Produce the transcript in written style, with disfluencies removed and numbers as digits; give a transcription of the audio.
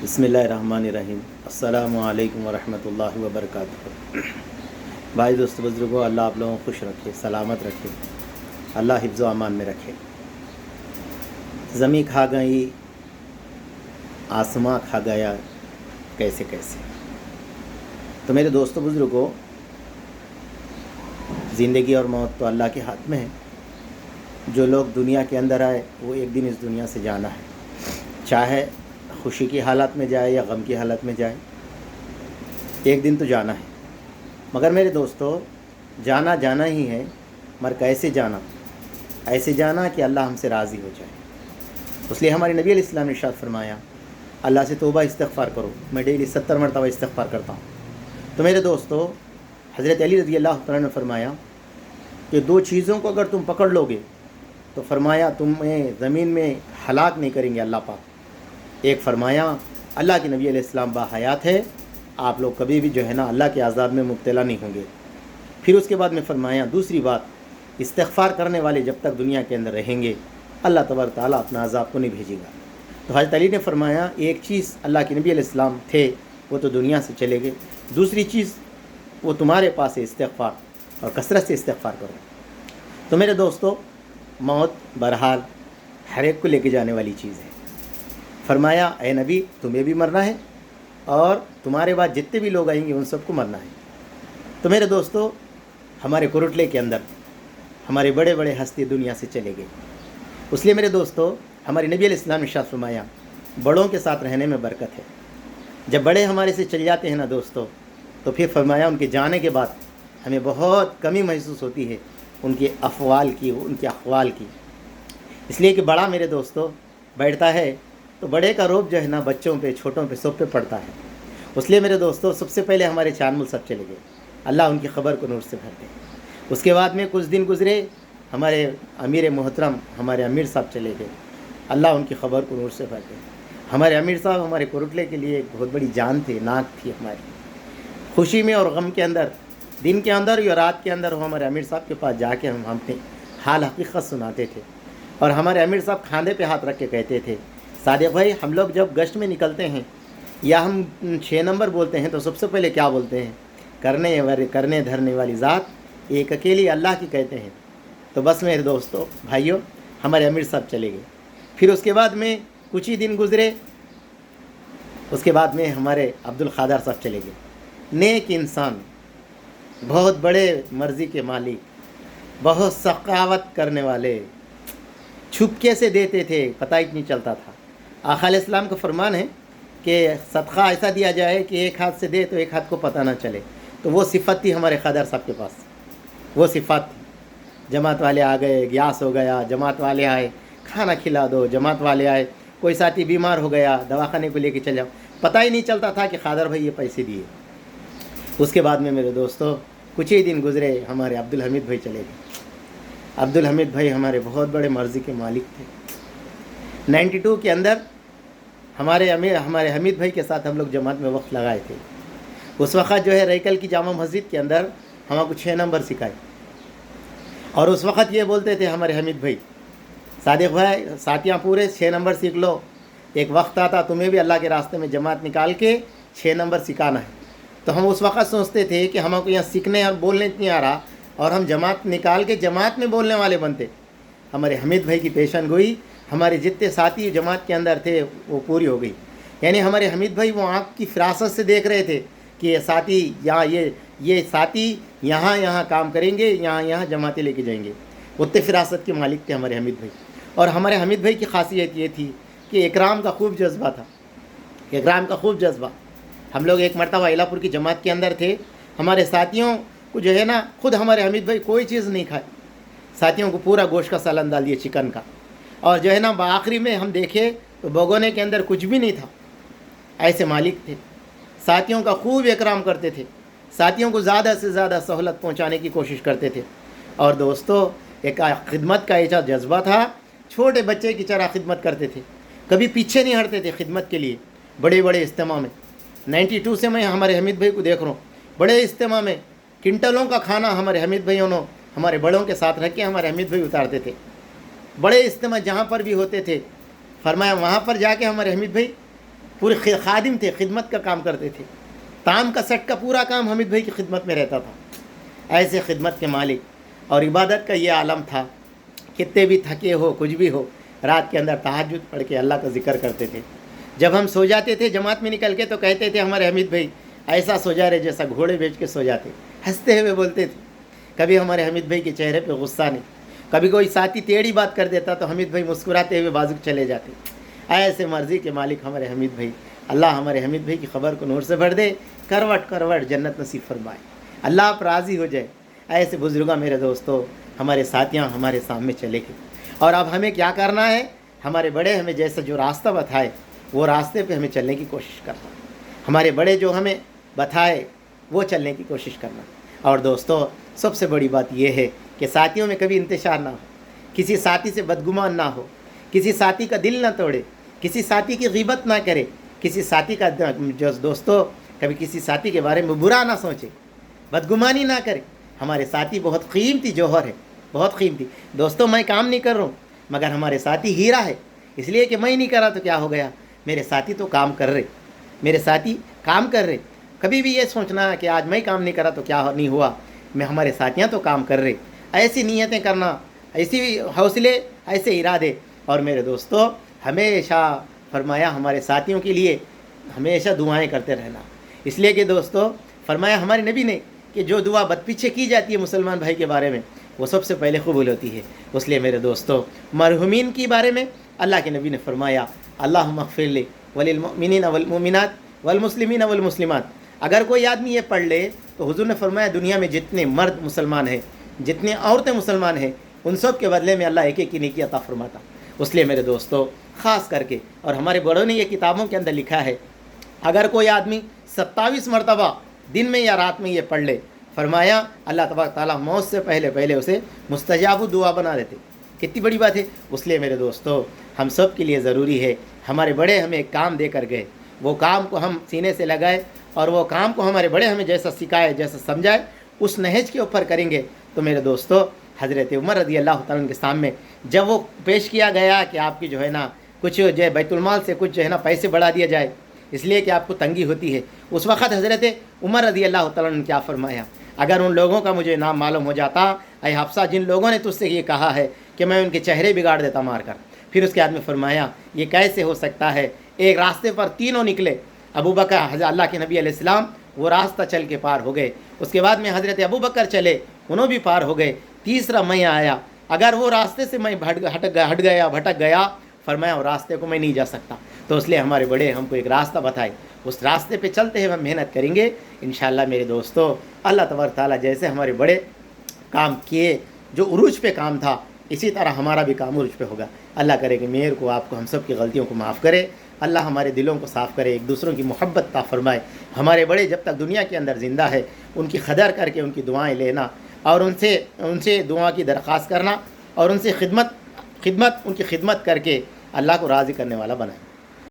बिस्मिल्लाहिर्रहमानिर्रहीम। अस्सलामु अलैकुम वरहमतुल्लाहि वबरकातुहू। भाई दोस्तों बुज़ुर्गों, अल्लाह आप लोगों को खुश रखे, सलामत रखे, अल्लाह हिफ्ज़ व अमान में रखे। ज़मीं खा गई, आसमां खा गया, कैसे कैसे। तो मेरे दोस्तों बुज़ुर्गों, ज़िंदगी और मौत तो अल्लाह के हाथ में है। जो लोग दुनिया के अंदर आए वो एक दिन इस दुनिया से जाना है, चाहे खुशी की हालत में जाए या गम की हालत में जाए, एक दिन तो जाना है। मगर मेरे दोस्तों, जाना जाना ही है, मगर कैसे जाना? ऐसे जाना कि अल्लाह हमसे राज़ी हो जाए। इसलिए हमारे नबी अलैहिस्सलाम ने इरशाद फरमाया, अल्लाह से तौबा इस्तिग़फ़ार करो। मैं डेली 70 मरतबा इस्तिग़फ़ार करता हूँ। तो मेरे दोस्तों, हज़रत अली रज़ी अल्लाह तआला ने फरमाया कि दो चीज़ों को अगर तुम पकड़ लोगे तो फरमाया तुम्हें ज़मीन में हलाक नहीं करेंगे अल्लाह पाक। एक फरमाया अल्लाह के नबी अलैहिस्सलाम बाहयात है, आप लोग कभी भी जो है ना अल्लाह के अज़ाब में मुब्तला नहीं होंगे। फिर उसके बाद में फरमाया दूसरी बात, इस्तिग़फ़ार करने वाले जब तक दुनिया के अंदर रहेंगे अल्लाह तबारक तआला अपना अज़ाब को नहीं भेजेगा। तो हज़रत अली ने फरमाया एक चीज़ अल्लाह के नबी अलैहिस्सलाम थे वो तो दुनिया से चले गए, दूसरी चीज़ वो तुम्हारे पास है इस्तिग़फ़ार, और कसरत से इस्तिग़फ़ार करो। तो मेरे दोस्तों, मौत बहरहाल हर एक को लेके जाने वाली चीज़ है। फरमाया ए नबी, तुम्हें भी मरना है और तुम्हारे बाद जितने भी लोग आएंगे उन सबको मरना है। तो मेरे दोस्तों, हमारे कुरुटले के अंदर हमारे बड़े बड़े हस्ती दुनिया से चले गए। इसलिए मेरे दोस्तों, हमारे नबी अलैहिस्सलाम ने इरशाद फरमाया बड़ों के साथ रहने में बरकत है। जब बड़े हमारे से चले जाते हैं ना दोस्तों, तो फिर फरमाया उनके जाने के बाद हमें बहुत कमी महसूस होती है उनके अफ़वाल की, उनके अक़वाल की। इसलिए कि बड़ा मेरे दोस्तों बैठता है तो बड़े का रोब जो है ना बच्चों पे, छोटों पे, सब पे पड़ता है। इसलिए मेरे दोस्तों, सबसे पहले हमारे चानमुल साहब चले गए, अल्लाह उनकी ख़बर को नूर से भर दे। उसके बाद में कुछ दिन गुज़रे, हमारे अमीर मोहतरम हमारे अमीर साहब चले गए, अल्लाह उनकी ख़बर को नूर से भर दे। हमारे अमीर साहब हमारे कुरुटले के लिए एक बहुत बड़ी जान थे, नाक थी हमारी। खुशी में और गम के अंदर, दिन के अंदर या रात के अंदर, वो हमारे अमीर साहब के पास जाके हम अपने हाल हकीकत सुनाते थे। और हमारे अमीर साहब खांधे पे हाथ रख के कहते थे, सादिक भाई, हम लोग जब गश्त में निकलते हैं या हम 6 नंबर बोलते हैं तो सबसे पहले क्या बोलते हैं? करने धरने वाली ज़ात एक अकेली अल्लाह की कहते हैं। तो बस मेरे दोस्तों भाइयों, हमारे अमीर साहब चले गए। फिर उसके बाद में कुछ ही दिन गुज़रे, उसके बाद में हमारे अब्दुल क़ादर साहब चले गए। नेक इंसान, बहुत बड़े मर्ज़ी के मालिक, बहुत सखावत करने वाले, छुपके से देते थे, पता ही नहीं चलता था। आका अलैहिस्सलाम का फरमान है कि सदका ऐसा दिया जाए कि एक हाथ से दे तो एक हाथ को पता ना चले। तो वो सिफ़त थी हमारे क़ादर साहब के पास, वो सिफ़त थी। जमात वाले आ गए, ग्यास हो गया, जमात वाले आए, खाना खिला दो, जमात वाले आए, कोई साथी बीमार हो गया, दवाखाने को लेके चले जाओ, पता ही नहीं चलता था कि क़ादर भाई ये पैसे दिए। उसके बाद में मेरे दोस्तों कुछ ही दिन गुज़रे, हमारे अब्दुल हमीद भाई चले गए। अब्दुल हमीद भाई हमारे बहुत बड़े मर्ज़ी के मालिक थे। 92 के अंदर हमारे हमीद भाई के साथ हम लोग जमात में वक्त लगाए थे। उस वक़्त जो है रईकल की जामा मस्जिद के अंदर हमको 6 नंबर सिखाए, और उस वक़्त ये बोलते थे हमारे हमीद भाई, सादिक भाई साथियाँ पूरे 6 नंबर सीख लो, एक वक्त आता तुम्हें भी अल्लाह के रास्ते में जमात निकाल के 6 नंबर सिखाना है। तो हम उस वक़्त सोचते थे कि हमको यहाँ सीखने और बोलने नहीं आ रहा, और हम जमात निकाल के जमात में बोलने वाले बनते। हमारे हमीद भाई की पेशन गोई हमारे जितने साथी जमात के अंदर थे वो पूरी हो गई। यानी हमारे हमीद भाई वो आँख की फिरासत से देख रहे थे कि ये साथी यहाँ ये साथी यहाँ काम करेंगे, यहाँ जमातें लेके जाएंगे। उतने फिरासत के मालिक थे हमारे हमीद भाई। और हमारे हमीद भाई की खासियत ये थी कि इकराम का खूब जज्बा था, इकराम का खूब जज्बा। हम लोग एक मरतबा इलापुर की जमात के अंदर थे, हमारे साथियों को जो है ना खुद हमारे हमीद भाई कोई चीज़ नहीं खाए, साथियों को पूरा गोश्त का सालन डाल दिए, चिकन का। और जो है ना आखिरी में हम देखे तो भगोने के अंदर कुछ भी नहीं था। ऐसे मालिक थे, साथियों का खूब इकराम करते थे, साथियों को ज़्यादा से ज़्यादा सहूलत पहुंचाने की कोशिश करते थे। और दोस्तों एक खिदमत का ऐसा जज्बा था, छोटे बच्चे की तरह खिदमत करते थे, कभी पीछे नहीं हटते थे खिदमत के लिए। बड़े बड़े इज्तिमा में 92 से मैं हमारे हमीद भाई को देख रहा हूँ, बड़े इज्तिमा में किंटलों का खाना हमारे हमीद भाइयों ने हमारे बड़ों के साथ रख के हमारे हमीद भाई उतारते थे। बड़े इज्तिमा जहाँ पर भी होते थे, फरमाया वहाँ पर जाके हमारे हमीद भाई پورے خادم تھے، خدمت کا کام کرتے تھے، تام کا سٹ کا پورا کام حمید بھائی کی خدمت میں رہتا تھا۔ ایسے خدمت کے مالک اور عبادت کا یہ عالم تھا، کتنے بھی تھکے ہو کچھ بھی ہو رات کے اندر تہجد پڑھ کے اللہ کا ذکر کرتے تھے۔ جب ہم سو جاتے تھے جماعت میں نکل کے تو کہتے تھے ہمارے حمید بھائی ایسا سو جا رہے جیسا گھوڑے بیچ کے سو جاتے، ہنستے ہوئے بولتے تھے۔ کبھی ہمارے حمید بھائی کے چہرے پہ غصہ نہیں، کبھی کوئی ساتھی ٹیڑھی بات کر دیتا تو حمید بھائی مسکراتے ہوئے بازو چلے جاتے۔ ایسے مرضی کے مالک ہمارے حمید بھائی، اللہ ہمارے حمید بھائی کی خبر کو نور سے بھر دے، کروٹ کروٹ جنت نصیب فرمائے، اللہ آپ راضی ہو جائے۔ ایسے بزرگاں میرے دوستو ہمارے ساتھیاں ہمارے سامنے چلے گئے، اور اب ہمیں کیا کرنا ہے؟ ہمارے بڑے ہمیں جیسا جو راستہ بتائے وہ راستے پہ ہمیں چلنے کی کوشش کرنا، ہمارے بڑے جو ہمیں بتائے وہ چلنے کی کوشش کرنا۔ اور دوستو سب سے بڑی بات یہ ہے کہ ساتھیوں میں کبھی انتشار نہ ہو، کسی ساتھی سے بدگمان نہ ہو، کسی ساتھی کا دل نہ توڑے، کسی ساتھی کی غیبت نہ کرے، کسی ساتھی کا جو دوستو کبھی کسی ساتھی کے بارے میں برا نہ سوچے، بدگمانی نہ کرے۔ ہمارے ساتھی بہت قیمتی جوہر ہے، بہت قیمتی۔ دوستو میں کام نہیں کر رہا ہوں مگر ہمارے ساتھی ہیرا ہے، اس لیے کہ میں نہیں کر رہا تو کیا ہو گیا، میرے ساتھی تو کام کر رہے، میرے ساتھی کام کر رہے۔ کبھی بھی یہ سوچنا کہ آج میں کام نہیں کر رہا تو کیا نہیں ہوا، میں ہمارے ساتھیاں تو کام کر رہے، ایسی نیتیں کرنا، ایسی حوصلے، ایسے ارادے۔ اور میرے دوستو ہمیشہ فرمایا ہمارے ساتھیوں کے لیے ہمیشہ دعائیں کرتے رہنا، اس لیے کہ دوستو فرمایا ہمارے نبی نے کہ جو دعا بد پیچھے کی جاتی ہے مسلمان بھائی کے بارے میں وہ سب سے پہلے قبول ہوتی ہے۔ اس لیے میرے دوستو مرحومین کے بارے میں اللہ کے نبی نے فرمایا اللہم اغفر لی وللمؤمنین والمؤمنات والمسلمین والمسلمات۔ اگر کوئی آدمی یہ پڑھ لے تو حضور نے فرمایا دنیا میں جتنے مرد مسلمان ہیں، جتنے عورتیں مسلمان ہیں، ان سب کے بدلے میں اللہ ایک ایک کی نیکی عطا فرماتا۔ اس لیے میرے دوستو خاص کر کے، اور ہمارے بڑوں نے یہ کتابوں کے اندر لکھا ہے، اگر کوئی آدمی 27 مرتبہ دن میں یا رات میں یہ پڑھ لے، فرمایا اللہ تبارک تعالیٰ موت سے پہلے اسے مستجاب دعا بنا دیتے۔ کتنی بڑی بات ہے۔ اس لیے میرے دوستو ہم سب کے لیے ضروری ہے، ہمارے بڑے ہمیں ایک کام دے کر گئے، وہ کام کو ہم سینے سے لگائے، اور وہ کام کو ہمارے بڑے ہمیں جیسا سکھائے، جیسا سمجھائے، اس نہج کے اوپر کریں گے تو میرے دوستو حضرت عمر رضی اللہ تعالیٰ عنہ کے سامنے جب وہ پیش کیا گیا کہ آپ کی جو ہے نا کچھ جو ہے بیت المال سے کچھ جو ہے نا پیسے بڑھا دیا جائے اس لیے کہ آپ کو تنگی ہوتی ہے، اس وقت حضرت عمر رضی اللہ تعالیٰ عنہ نے کیا فرمایا؟ اگر ان لوگوں کا مجھے نام معلوم ہو جاتا، اے حفصہ جن لوگوں نے تجھ سے یہ کہا ہے کہ میں ان کے چہرے بگاڑ دیتا مار کر۔ پھر اس کے بعد میں فرمایا یہ کیسے ہو سکتا ہے؟ ایک راستے پر تینوں نکلے، ابو بکر حضرت اللہ کے نبی علیہ السلام وہ راستہ چل کے پار ہو گئے، اس کے بعد میں حضرت ابو بکر چلے، انہوں بھی پار ہو گئے، تیسرا میں آیا، اگر وہ راستے سے میں بھٹک گیا فرمایا وہ راستے کو میں نہیں جا سکتا۔ تو اس لیے ہمارے بڑے ہم کو ایک راستہ بتائے، اس راستے پہ چلتے ہوئے ہم محنت کریں گے انشاءاللہ میرے دوستو۔ اللہ تبارک تعالیٰ جیسے ہمارے بڑے کام کیے، جو عروج پہ کام تھا، اسی طرح ہمارا بھی کام عروج پہ ہوگا۔ اللہ کرے کہ میرے کو آپ کو ہم سب کی غلطیوں کو معاف کرے، اللہ ہمارے دلوں کو صاف کرے، ایک دوسروں کی محبت عطا فرمائے۔ ہمارے بڑے جب تک دنیا کے اندر زندہ ہے ان کی قدر کر کے ان کی دعائیں لینا، اور ان سے دعا کی درخواست کرنا، اور ان سے ان کی خدمت کر کے اللہ کو راضی کرنے والا بنائے۔